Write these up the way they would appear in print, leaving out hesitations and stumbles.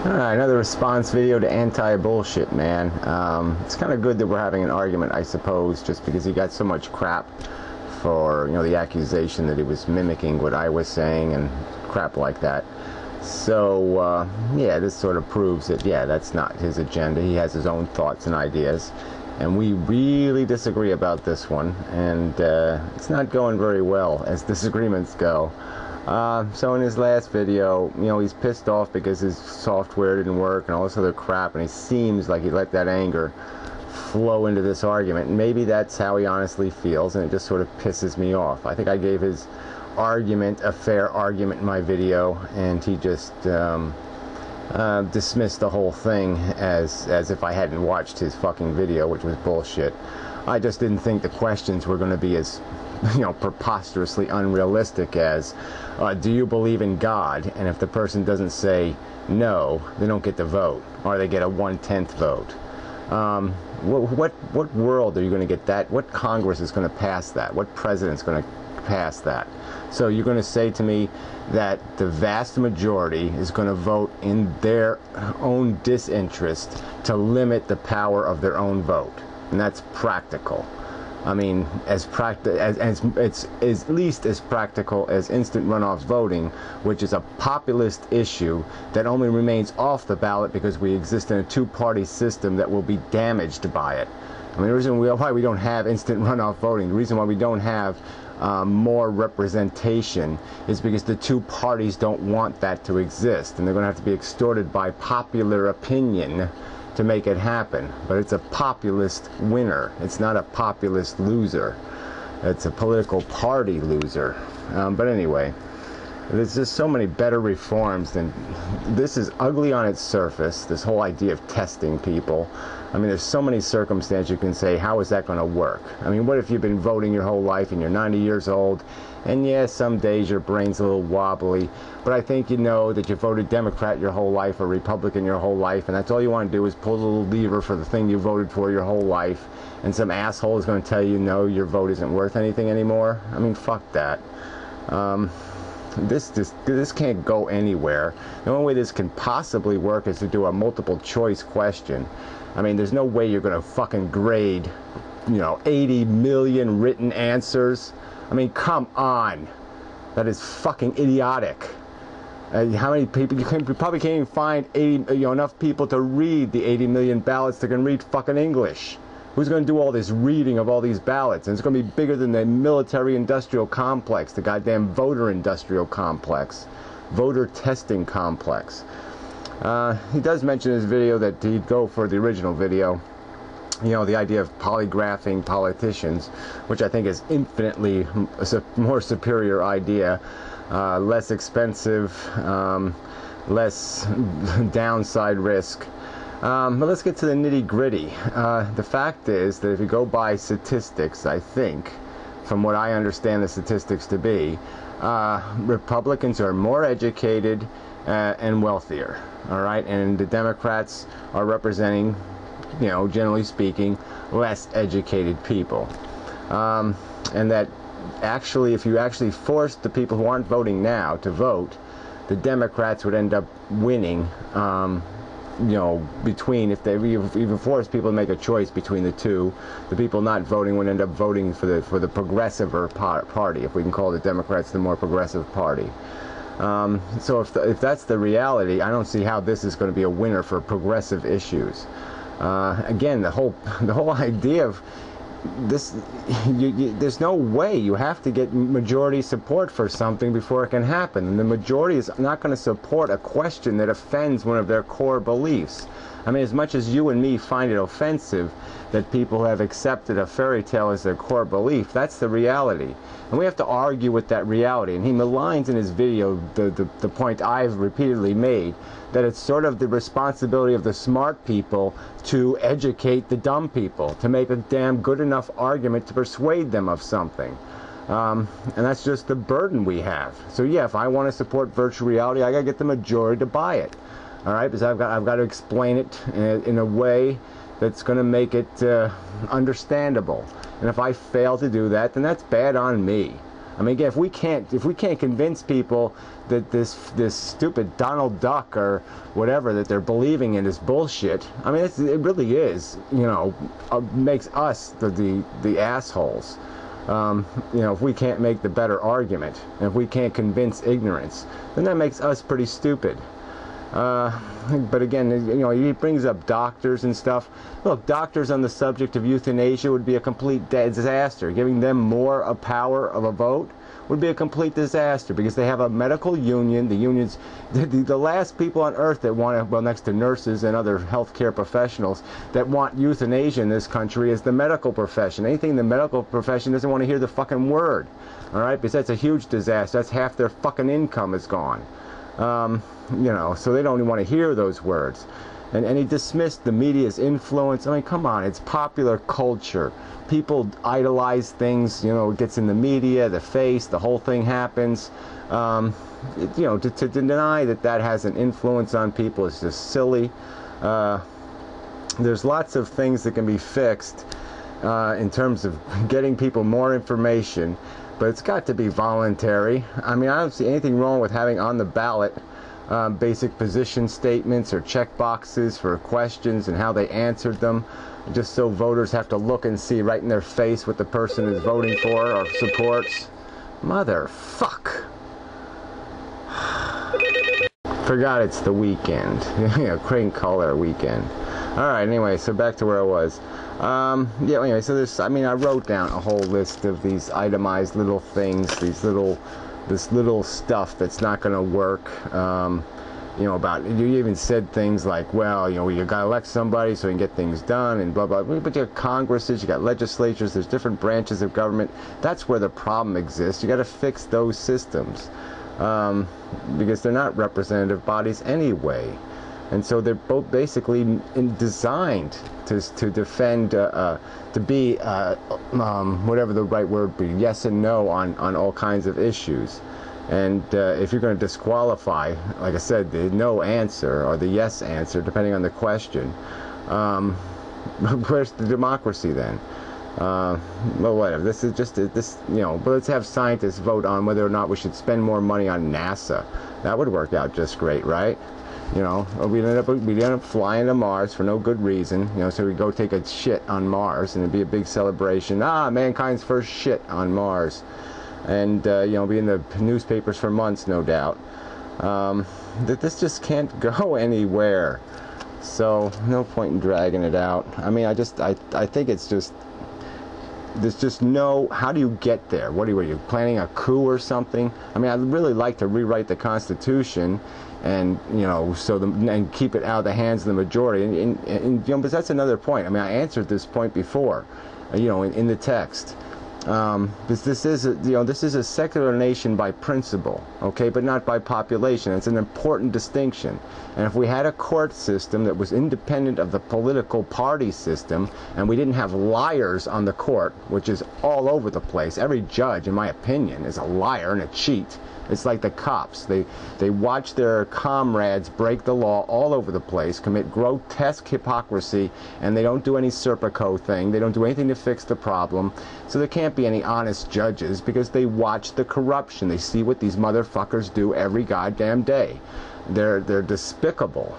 Alright, another response video to anti-bullshit, man. It's kind of good that we're having an argument, I suppose, just because he got so much crap for, the accusation that he was mimicking what I was saying and crap like that. So, yeah, this sort of proves that, yeah, that's not his agenda. He has his own thoughts and ideas. And we really disagree about this one. And it's not going very well as disagreements go. So in his last video, he's pissed off because his software didn't work and all this other crap, and he seems like he let that anger flow into this argument. And maybe that's how he honestly feels, and it just sort of pisses me off. I think I gave his argument a fair argument in my video, and he just dismissed the whole thing as if I hadn't watched his fucking video, which was bullshit. I just didn't think the questions were going to be as preposterously unrealistic as, do you believe in God? And if the person doesn't say no, they don't get the vote, or they get a 1/10 vote. What world are you going to get that? What Congress is going to pass that? What president's going to pass that? So you're going to say to me that the vast majority is going to vote in their own disinterest to limit the power of their own vote, and that's practical. I mean, it's at least as practical as instant runoff voting, which is a populist issue that only remains off the ballot because we exist in a two-party system that will be damaged by it. I mean, the reason why we don't have instant runoff voting, the reason why we don't have more representation is because the two parties don't want that to exist, and they're going to have to be extorted by popular opinion to make it happen. But it's a populist winner. It's not a populist loser. It's a political party loser. But anyway, there's just so many better reforms than this. Is ugly on its surface, this whole idea of testing people. I mean, there's so many circumstances you can say, how is that going to work? I mean, what if you've been voting your whole life and you're 90 years old, and yeah, some days your brain's a little wobbly, but I think you know that you voted Democrat your whole life or Republican your whole life, and that's all you want to do is pull the little lever for the thing you voted for your whole life, and some asshole is going to tell you, no, your vote isn't worth anything anymore. I mean, fuck that. This can't go anywhere. The only way this can possibly work is to do a multiple choice question. I mean, there's no way you're going to fucking grade, 80 million written answers. I mean, come on. That is fucking idiotic. How many people? You probably can't even find enough people to read the 80 million ballots that can read fucking English. Who's going to do all this reading of all these ballots? And it's going to be bigger than the military-industrial complex, the goddamn voter-industrial complex, voter testing complex. He does mention in his video that he'd go for the original video, the idea of polygraphing politicians, which I think is infinitely a more superior idea, less expensive, less downside risk. But let's get to the nitty-gritty. The fact is that if you go by statistics, I think, from what I understand the statistics to be, Republicans are more educated and wealthier, all right? And the Democrats are representing, generally speaking, less educated people. And that actually, if you actually forced the people who aren't voting now to vote, the Democrats would end up winning, between, if they even force people to make a choice between the two, the people not voting would end up voting for the progressiver party, if we can call the Democrats the more progressive party. So if that's the reality, I don't see how this is going to be a winner for progressive issues. Again, the whole idea of this, there's no way. You have to get majority support for something before it can happen, and the majority is not going to support a question that offends one of their core beliefs. I mean, as much as you and me find it offensive that people have accepted a fairy tale as their core belief, that's the reality. And we have to argue with that reality. And he maligns in his video the point I've repeatedly made, that it's sort of the responsibility of the smart people to educate the dumb people, to make a damn good enough argument to persuade them of something. And that's just the burden we have. So yeah, if I want to support virtual reality, I got to get the majority to buy it. All right, because I've got to explain it in a way that's going to make it understandable. And if I fail to do that, then that's bad on me. I mean, again, if we can't convince people that this stupid Donald Duck or whatever that they're believing in is bullshit, I mean, it really is, you know, makes us the assholes. You know, if we can't make the better argument, and if we can't convince ignorance, then that makes us pretty stupid. But again, you know, he brings up doctors and stuff. Look, doctors on the subject of euthanasia would be a complete disaster. Giving them more a power of a vote would be a complete disaster, because they have a medical union. The unions, the last people on earth that want to, well, next to nurses and other healthcare professionals, that want euthanasia in this country is the medical profession. Anything in the medical profession doesn't want to hear the fucking word, all right? Because that's a huge disaster. That's half their fucking income is gone. You know, so they don't even want to hear those words. And he dismissed the media's influence. I mean, come on, it's popular culture. People idolize things, you know, it gets in the media, the face, the whole thing happens. You know, to deny that has an influence on people is just silly. There's lots of things that can be fixed in terms of getting people more information, but it's got to be voluntary. I mean, I don't see anything wrong with having on the ballot basic position statements or check boxes for questions and how they answered them, just so voters have to look and see right in their face what the person is voting for or supports. Motherfuck. Forgot it's the weekend. You know, cream color weekend. Alright, anyway, so back to where I was. Yeah, anyway, so this, I mean, I wrote down a whole list of these itemized little things, this little stuff that's not going to work. You know, about, you even said things like, well, you know, you got to elect somebody so you can get things done and blah, blah, blah. But you got Congresses, you got legislatures, there's different branches of government. That's where the problem exists. You got to fix those systems because they're not representative bodies anyway. And so they're both basically designed to defend, to be, whatever the right word would be, yes and no on all kinds of issues. And if you're going to disqualify, like I said, the no answer or the yes answer, depending on the question, where's the democracy then? Well, whatever. This is just this, you know. But let's have scientists vote on whether or not we should spend more money on NASA. That would work out just great, right? You know, we'd end up flying to Mars for no good reason. You know, so we go take a shit on Mars, and it'd be a big celebration. Mankind's first shit on Mars. And you know, be in the newspapers for months, no doubt. That this just can't go anywhere. So no point in dragging it out. I mean, I think it's just, there's just no, how do you get there? What are you planning a coup or something? I mean, I'd really like to rewrite the Constitution, and you know, and keep it out of the hands of the majority. And you know, but that's another point. I mean, I answered this point before, you know, in the text. This is a secular nation by principle, okay, but not by population. It's an important distinction. And if we had a court system that was independent of the political party system, and we didn't have liars on the court, which is all over the place. Every judge, in my opinion, is a liar and a cheat. It's like the cops. They watch their comrades break the law all over the place, commit grotesque hypocrisy, and they don't do any Serpico thing. They don't do anything to fix the problem. So there can't be any honest judges because they watch the corruption. They see what these motherfuckers do every goddamn day. They're despicable.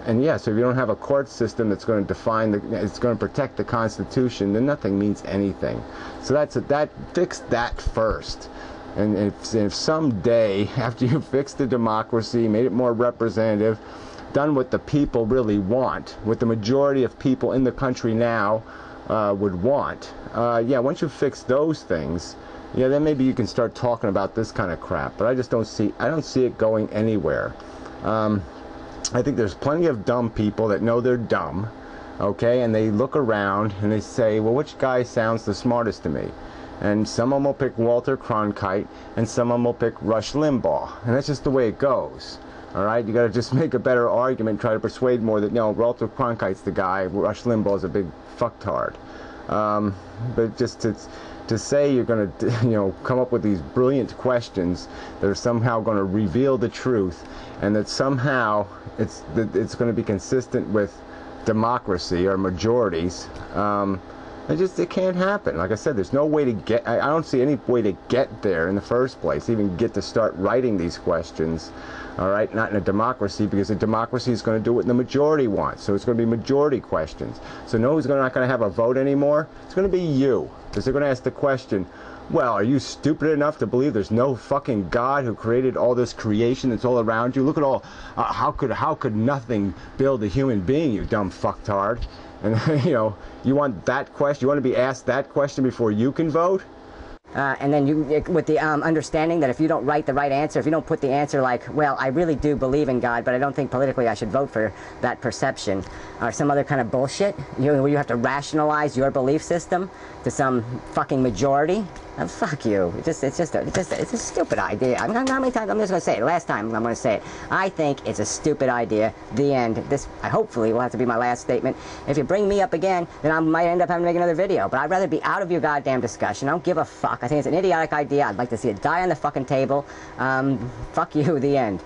And yeah, so if you don't have a court system that's going to define it's going to protect the Constitution, then nothing means anything. So fix that first. And if someday, after you fix the democracy, made it more representative, done what the people really want, what the majority of people in the country now would want, yeah, once you fix those things, yeah, then maybe you can start talking about this kind of crap. But I don't see it going anywhere. I think there's plenty of dumb people that know they're dumb, okay, and they look around and they say, well, which guy sounds the smartest to me? And some of them will pick Walter Cronkite, and some of them will pick Rush Limbaugh. And that's just the way it goes. All right? You got to just make a better argument, try to persuade more that, no, Walter Cronkite's the guy, Rush Limbaugh's a big fucktard. But just to say you're going to, you know, come up with these brilliant questions that are somehow going to reveal the truth, and that somehow it's going to be consistent with democracy or majorities, It can't happen. Like I said, there's no way to get, I don't see any way to get there in the first place, even get to start writing these questions. All right, not in a democracy, because a democracy is going to do what the majority wants. So it's going to be majority questions. So no, who's not going to have a vote anymore? It's going to be you, because they're going to ask the question, well, are you stupid enough to believe there's no fucking God who created all this creation that's all around you? Look at all, how could nothing build a human being, you dumb fucktard? And, you know, you want that question, you want to be asked that question before you can vote? And then you, with the understanding that if you don't write the right answer, if you don't put the answer like, well, I really do believe in God, but I don't think politically I should vote for that perception, or some other kind of bullshit, where you have to rationalize your belief system to some fucking majority, fuck you. It's a stupid idea. I mean, how many times, I'm just going to say it, last time I'm going to say it. I think it's a stupid idea. The end. This, hopefully, will have to be my last statement. If you bring me up again, then I might end up having to make another video, but I'd rather be out of your goddamn discussion. I don't give a fuck. I think it's an idiotic idea. I'd like to see it die on the fucking table. Fuck you, the end.